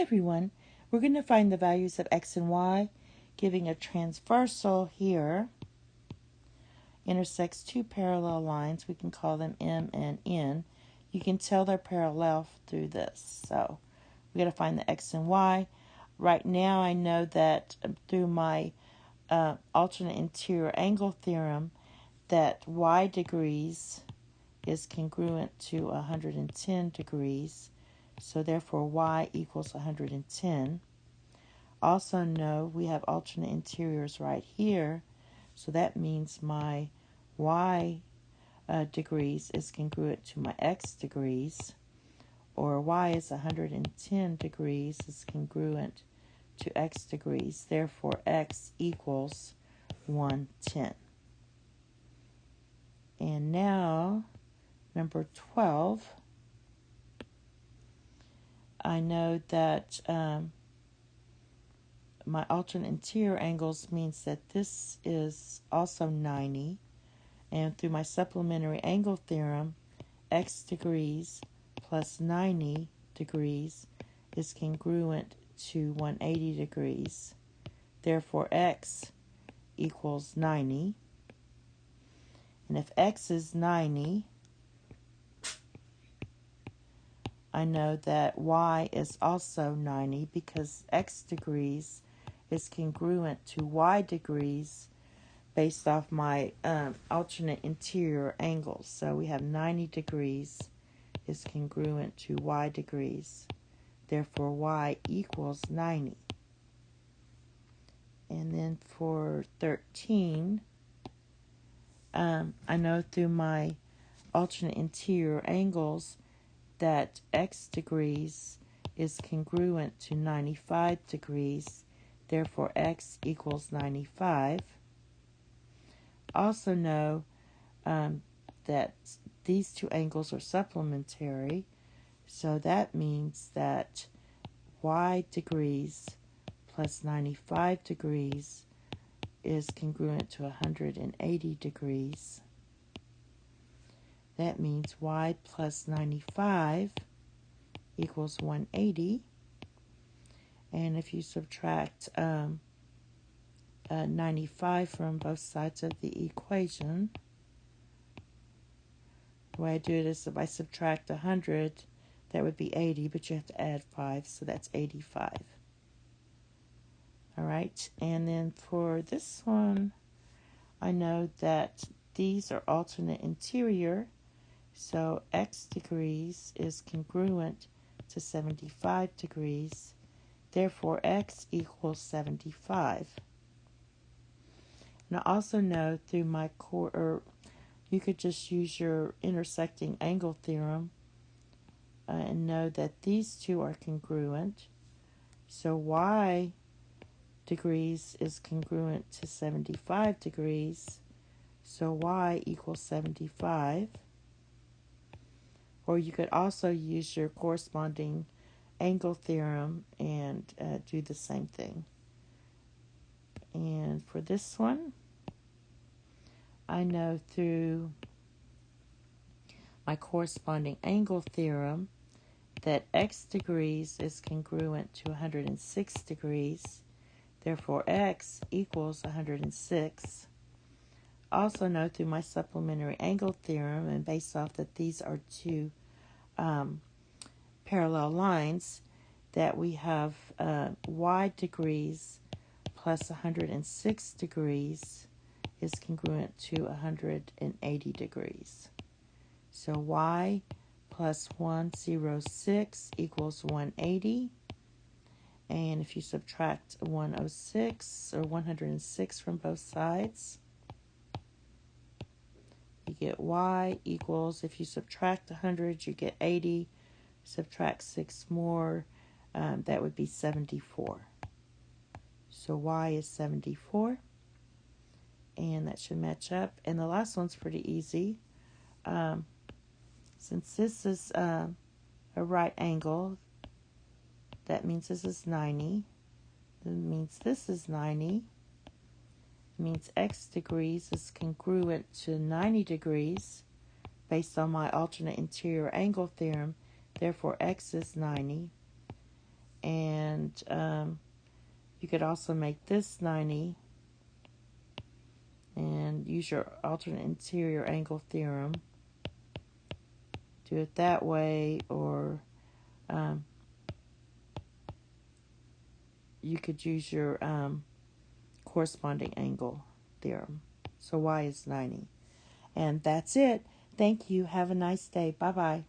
everyone, we're going to find the values of x and y, giving a transversal here, intersects two parallel lines. We can call them M and N. You can tell they're parallel through this. So we got to find the x and y. Right now I know that through my alternate interior angle theorem that y degrees is congruent to 110 degrees. So therefore y equals 110. Also know we have alternate interiors right here. So that means my y degrees is congruent to my x degrees. Or y is 110 degrees is congruent to x degrees. Therefore x equals 110. And now, number 12. I know that my alternate interior angles means that this is also 90. And through my supplementary angle theorem, x degrees plus 90 degrees is congruent to 180 degrees. Therefore, x equals 90. And if x is 90, I know that y is also 90 because x degrees is congruent to y degrees based off my alternate interior angles. So we have 90 degrees is congruent to y degrees. Therefore, y equals 90. And then for 13, I know through my alternate interior angles that x degrees is congruent to 95 degrees. Therefore, x equals 95. Also know that these two angles are supplementary. So that means that y degrees plus 95 degrees is congruent to 180 degrees. That means y plus 95 equals 180. And if you subtract 95 from both sides of the equation, the way I do it is if I subtract 100, that would be 80, but you have to add 5, so that's 85. All right, and then for this one, I know that these are alternate interior, so x degrees is congruent to 75 degrees. Therefore, x equals 75. And I also know through my you could just use your intersecting angle theorem and know that these two are congruent. So y degrees is congruent to 75 degrees. So y equals 75. Or you could also use your corresponding angle theorem and do the same thing. And for this one, I know through my corresponding angle theorem that x degrees is congruent to 106 degrees. Therefore, x equals 106. Also know through my supplementary angle theorem, and based off that these are two parallel lines, that we have y degrees plus 106 degrees is congruent to 180 degrees. So y plus 106 equals 180. And if you subtract 106 or 106 from both sides, you get y equals, if you subtract 100, you get 80. Subtract 6 more, that would be 74. So y is 74. And that should match up. And the last one's pretty easy. Since this is a right angle, that means this is 90. That means this is 90. It means x degrees is congruent to 90 degrees based on my alternate interior angle theorem. Therefore, x is 90. And you could also make this 90 and use your alternate interior angle theorem. Do it that way, or you could use your corresponding angle theorem. So y is 90. And that's it. Thank you. Have a nice day. Bye-bye.